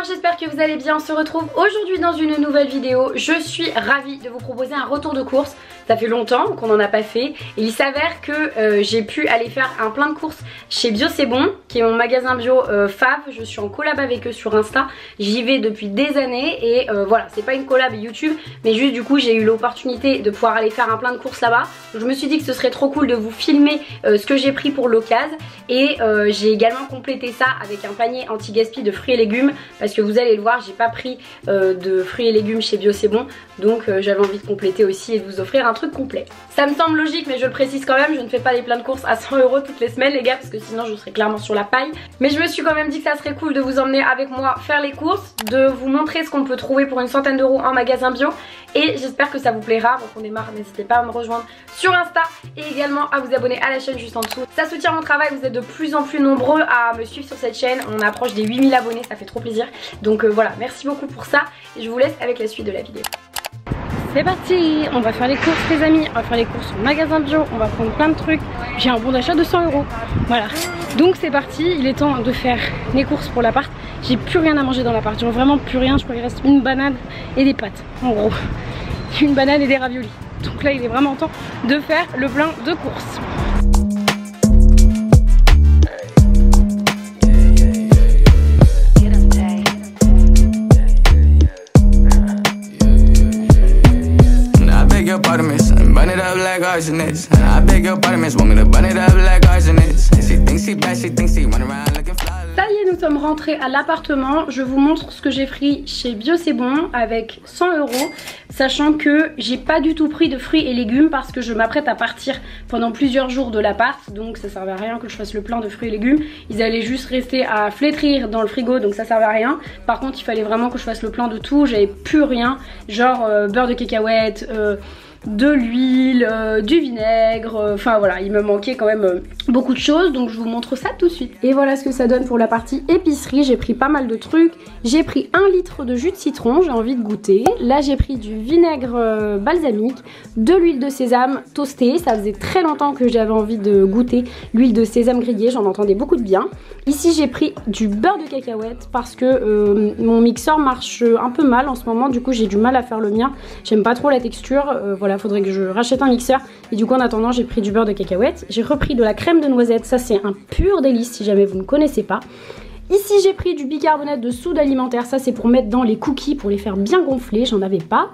Alors j'espère que vous allez bien, on se retrouve aujourd'hui dans une nouvelle vidéo. Je suis ravie de vous proposer un retour de course. Ça fait longtemps qu'on n'en a pas fait et il s'avère que j'ai pu aller faire un plein de courses chez Bio C'est Bon, qui est mon magasin bio fave. Je suis en collab avec eux sur Insta, j'y vais depuis des années et voilà, c'est pas une collab YouTube, mais juste du coup j'ai eu l'opportunité de pouvoir aller faire un plein de courses là-bas. Je me suis dit que ce serait trop cool de vous filmer ce que j'ai pris pour l'occasion et j'ai également complété ça avec un panier anti-gaspi de fruits et légumes parce que vous allez le voir, j'ai pas pris de fruits et légumes chez Bio C'est Bon, donc j'avais envie de compléter aussi et de vous offrir un truc complet. Ça me semble logique, mais je le précise quand même, je ne fais pas des pleins de courses à 100 € toutes les semaines les gars, parce que sinon je serais clairement sur la paille. Mais je me suis quand même dit que ça serait cool de vous emmener avec moi faire les courses, de vous montrer ce qu'on peut trouver pour une centaine d'euros en magasin bio, et j'espère que ça vous plaira. Donc on démarre, n'hésitez pas à me rejoindre sur Insta et également à vous abonner à la chaîne juste en dessous. Ça soutient mon travail, vous êtes de plus en plus nombreux à me suivre sur cette chaîne, on approche des 8000 abonnés, ça fait trop plaisir. Donc voilà, merci beaucoup pour ça et je vous laisse avec la suite de la vidéo. C'est parti, on va faire les courses les amis, on va faire les courses au magasin bio, on va prendre plein de trucs. J'ai un bon d'achat de 100 €. Voilà, donc c'est parti, il est temps de faire les courses pour l'appart. J'ai plus rien à manger dans l'appart, j'ai vraiment plus rien, je crois qu'il reste une banane et des pâtes en gros. Une banane et des raviolis. Donc là il est vraiment temps de faire le plein de courses. Ça y est, nous sommes rentrés à l'appartement. Je vous montre ce que j'ai pris chez Bio C'est Bon avec 100 €, sachant que j'ai pas du tout pris de fruits et légumes parce que je m'apprête à partir pendant plusieurs jours de l'appart, donc ça servait à rien que je fasse le plein de fruits et légumes. Ils allaient juste rester à flétrir dans le frigo, donc ça servait à rien. Par contre il fallait vraiment que je fasse le plein de tout, j'avais plus rien, genre beurre de cacahuète, de l'huile, du vinaigre, enfin voilà, il me manquait quand même beaucoup de choses, donc je vous montre ça tout de suite. Et voilà ce que ça donne pour la partie épicerie. J'ai pris pas mal de trucs, j'ai pris 1 litre de jus de citron, j'ai envie de goûter. Là j'ai pris du vinaigre balsamique, de l'huile de sésame toastée, ça faisait très longtemps que j'avais envie de goûter l'huile de sésame grillée, j'en entendais beaucoup de bien. Ici j'ai pris du beurre de cacahuète parce que mon mixeur marche un peu mal en ce moment, du coup j'ai du mal à faire le mien, j'aime pas trop la texture, voilà, faudrait que je rachète un mixeur et du coup en attendant j'ai pris du beurre de cacahuète. J'ai repris de la crème de noisette, ça c'est un pur délice si jamais vous ne connaissez pas. Ici j'ai pris du bicarbonate de soude alimentaire, ça c'est pour mettre dans les cookies, pour les faire bien gonfler, j'en avais pas.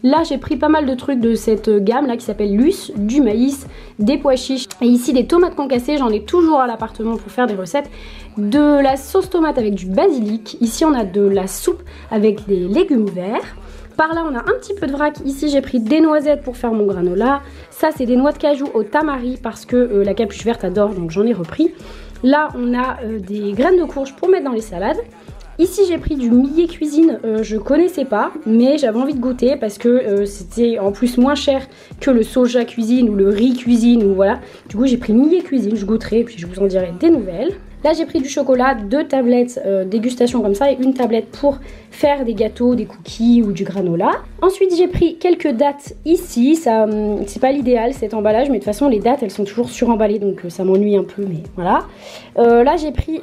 Là j'ai pris pas mal de trucs de cette gamme là qui s'appelle Luce, du maïs, des pois chiches et ici des tomates concassées, j'en ai toujours à l'appartement pour faire des recettes. De la sauce tomate avec du basilic, ici on a de la soupe avec des légumes verts. Par là on a un petit peu de vrac, ici j'ai pris des noisettes pour faire mon granola. Ça c'est des noix de cajou au tamari parce que la capuche verte adore, donc j'en ai repris. Là on a des graines de courge pour mettre dans les salades. Ici j'ai pris du millet cuisine, je connaissais pas mais j'avais envie de goûter parce que c'était en plus moins cher que le soja cuisine ou le riz cuisine ou voilà. Du coup j'ai pris millet cuisine, je goûterai et puis je vous en dirai des nouvelles. Là j'ai pris du chocolat, 2 tablettes dégustation comme ça et une tablette pour faire des gâteaux, des cookies ou du granola. Ensuite j'ai pris quelques dattes ici, ça c'est pas l'idéal cet emballage mais de toute façon les dattes elles sont toujours suremballées donc ça m'ennuie un peu mais voilà. Là j'ai pris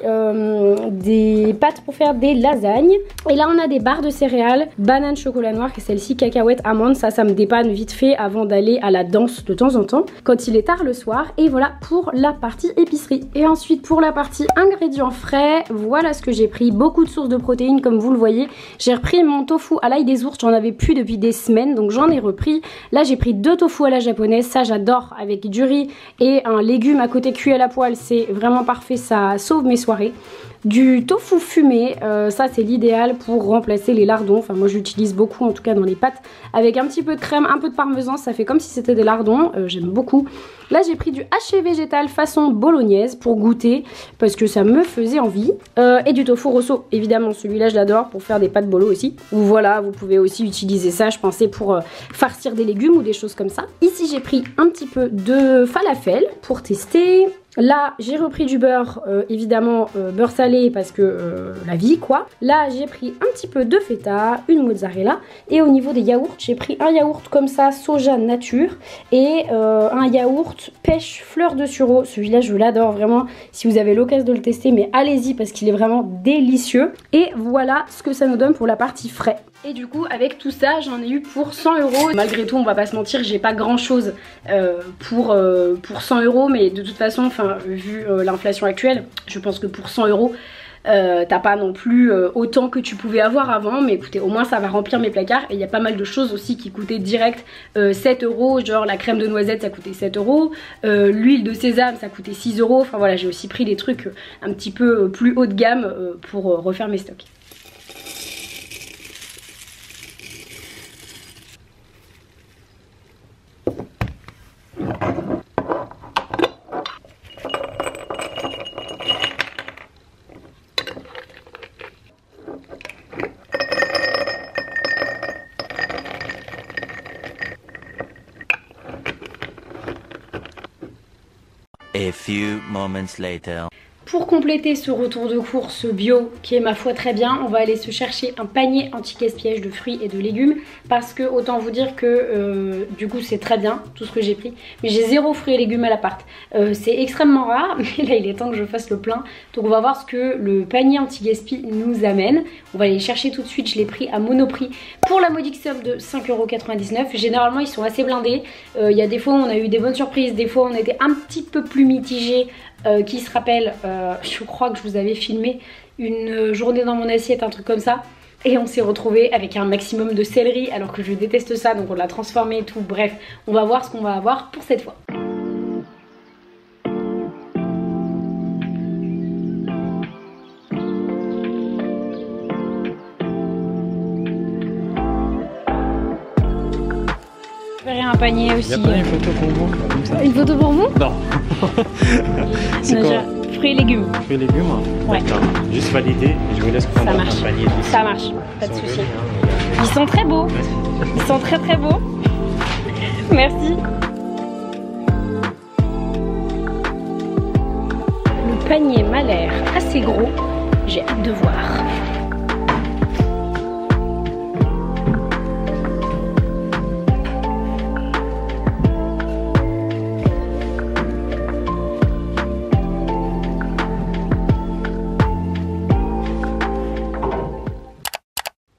des pâtes pour faire des lasagnes et là on a des barres de céréales, banane chocolat noir et celle-ci cacahuète amande, ça me dépanne vite fait avant d'aller à la danse de temps en temps quand il est tard le soir. Et voilà pour la partie épicerie. Et ensuite pour la partie ingrédients frais, voilà ce que j'ai pris, beaucoup de sources de protéines comme vous le voyez. J'ai repris mon tofu à l'ail des ours, j'en avais plus depuis des semaines donc j'en ai repris. Là j'ai pris 2 tofu à la japonaise, ça j'adore, avec du riz et un légume à côté cuit à la poêle, c'est vraiment parfait, ça sauve mes soirées. Du tofu fumé, ça c'est l'idéal pour remplacer les lardons, enfin moi j'utilise beaucoup en tout cas dans les pâtes, avec un petit peu de crème, un peu de parmesan, ça fait comme si c'était des lardons, j'aime beaucoup. Là j'ai pris du haché végétal façon bolognaise pour goûter, parce que ça me faisait envie, et du tofu rosso, évidemment celui-là je l'adore pour faire des pâtes bolo aussi, ou voilà vous pouvez aussi utiliser ça je pensais pour farcir des légumes ou des choses comme ça. Ici j'ai pris un petit peu de falafel pour tester. Là j'ai repris du beurre, évidemment beurre salé parce que la vie quoi. Là j'ai pris un petit peu de feta, une mozzarella. Et au niveau des yaourts, j'ai pris un yaourt comme ça, soja nature. Et un yaourt pêche fleur de sureau. Celui-là je l'adore vraiment, si vous avez l'occasion de le tester, mais allez-y parce qu'il est vraiment délicieux. Et voilà ce que ça nous donne pour la partie frais. Et du coup avec tout ça j'en ai eu pour 100 €. Malgré tout on va pas se mentir, j'ai pas grand chose pour 100 €. Mais de toute façon, enfin, vu l'inflation actuelle, je pense que pour 100 € t'as pas non plus autant que tu pouvais avoir avant. Mais écoutez, au moins ça va remplir mes placards. Et il y a pas mal de choses aussi qui coûtaient direct 7 €. Genre la crème de noisette ça coûtait 7 €, l'huile de sésame ça coûtait 6 €. Enfin voilà, j'ai aussi pris des trucs un petit peu plus haut de gamme pour refaire mes stocks. A few moments later. Pour compléter ce retour de course bio qui est ma foi très bien, on va aller se chercher un panier anti-gaspillage de fruits et de légumes. Parce que autant vous dire que du coup c'est très bien tout ce que j'ai pris. Mais j'ai 0 fruits et légumes à l'appart. C'est extrêmement rare, mais là il est temps que je fasse le plein. Donc on va voir ce que le panier anti-gaspi nous amène. On va aller les chercher tout de suite, je l'ai pris à Monoprix pour la modique somme de 5,99 €. Généralement ils sont assez blindés. Il y a des fois où on a eu des bonnes surprises, des fois on était un petit peu plus mitigés. Qui se rappelle, je crois que je vous avais filmé une journée dans mon assiette, un truc comme ça. Et on s'est retrouvé avec un maximum de céleri alors que je déteste ça, donc on l'a transformé et tout. Bref, on va voir ce qu'on va avoir pour cette fois. Je verrai un panier aussi. Il n'y a pas une photo pour vous comme ça? Une photo pour vous? Non. C'est quoi? Fruits et légumes. Fruits et légumes? Ouais. D'accord. Juste valider et je vous laisse prendre un panier. Ça marche, pas de soucis. Ils sont très beaux. Ils sont très très beaux. Merci. Le panier m'a l'air assez gros. J'ai hâte de voir.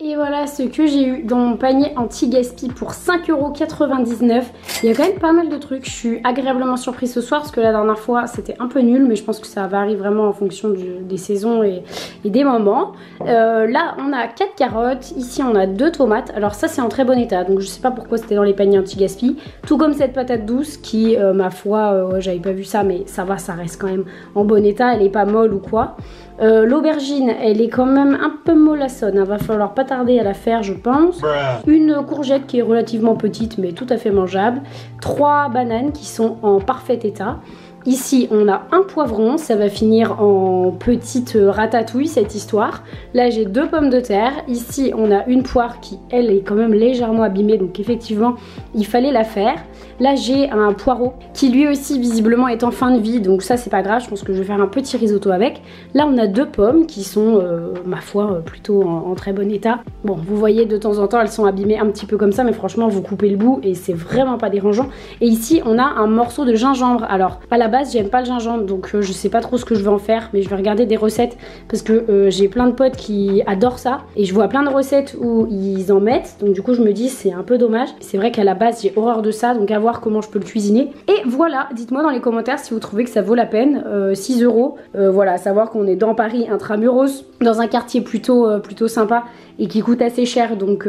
Et voilà ce que j'ai eu dans mon panier anti-gaspi pour 5,99 €. Il y a quand même pas mal de trucs. Je suis agréablement surprise ce soir parce que la dernière fois c'était un peu nul, mais je pense que ça varie vraiment en fonction des saisons et des moments. Là on a 4 carottes, ici on a 2 tomates. Alors ça c'est en très bon état, donc je sais pas pourquoi c'était dans les paniers anti-gaspi. Tout comme cette patate douce qui, ma foi, j'avais pas vu ça, mais ça va, ça reste quand même en bon état, elle est pas molle ou quoi. L'aubergine elle est quand même un peu mollassonne, il va falloir pas tarder à la faire je pense. Une courgette qui est relativement petite mais tout à fait mangeable. 3 bananes qui sont en parfait état. Ici on a un poivron, ça va finir en petite ratatouille cette histoire. Là j'ai 2 pommes de terre. Ici on a une poire qui elle est quand même légèrement abîmée, donc effectivement il fallait la faire. Là j'ai un poireau qui lui aussi visiblement est en fin de vie, donc ça c'est pas grave, je pense que je vais faire un petit risotto avec. Là on a 2 pommes qui sont ma foi plutôt en très bon état. Bon vous voyez de temps en temps elles sont abîmées un petit peu comme ça, mais franchement vous coupez le bout et c'est vraiment pas dérangeant. Et ici on a un morceau de gingembre. Alors à la base j'aime pas le gingembre, donc je sais pas trop ce que je vais en faire, mais je vais regarder des recettes parce que j'ai plein de potes qui adorent ça et je vois plein de recettes où ils en mettent, donc du coup je me dis c'est un peu dommage. C'est vrai qu'à la base j'ai horreur de ça, donc à voir comment je peux le cuisiner. Et voilà, dites-moi dans les commentaires si vous trouvez que ça vaut la peine. 6 €, voilà, à savoir qu'on est dans Paris intramuros, dans un quartier plutôt sympa et qui coûte assez cher, donc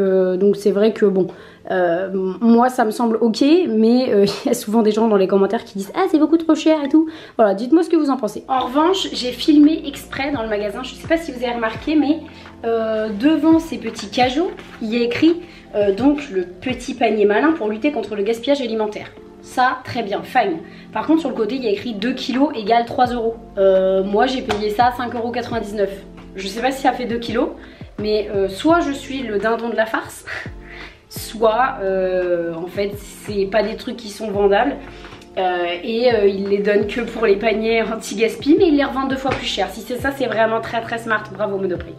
c'est vrai que bon, moi ça me semble ok, mais il y a souvent des gens dans les commentaires qui disent ah c'est beaucoup trop cher et tout. Voilà, dites-moi ce que vous en pensez. En revanche j'ai filmé exprès dans le magasin, je sais pas si vous avez remarqué, mais devant ces petits cajots il y a écrit donc le petit panier malin pour lutter contre le gaspillage alimentaire. Ça très bien, fine. Par contre sur le côté il y a écrit 2 kg égale 3 €. Moi j'ai payé ça 5,99 €. Je sais pas si ça fait 2 kg, mais soit je suis le dindon de la farce, soit en fait c'est pas des trucs qui sont vendables. Ils les donnent que pour les paniers anti-gaspi, mais ils les revendent 2 fois plus cher. Si c'est ça, c'est vraiment très smart. Bravo Monoprix.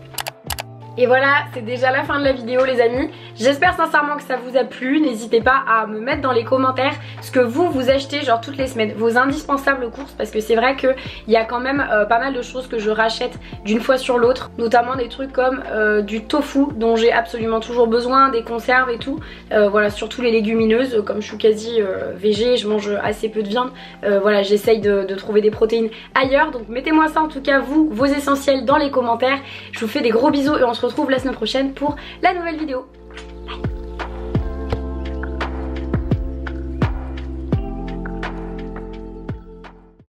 Et voilà, c'est déjà la fin de la vidéo les amis. J'espère sincèrement que ça vous a plu. N'hésitez pas à me mettre dans les commentaires ce que vous achetez genre toutes les semaines, vos indispensables courses, parce que c'est vrai qu'il y a quand même pas mal de choses que je rachète d'une fois sur l'autre, notamment des trucs comme du tofu dont j'ai absolument toujours besoin, des conserves et tout, voilà, surtout les légumineuses, comme je suis quasi végé, je mange assez peu de viande, voilà, j'essaye de trouver des protéines ailleurs, donc mettez-moi ça en tout cas vous, vos essentiels dans les commentaires. Je vous fais des gros bisous et on se retrouve la semaine prochaine pour la nouvelle vidéo.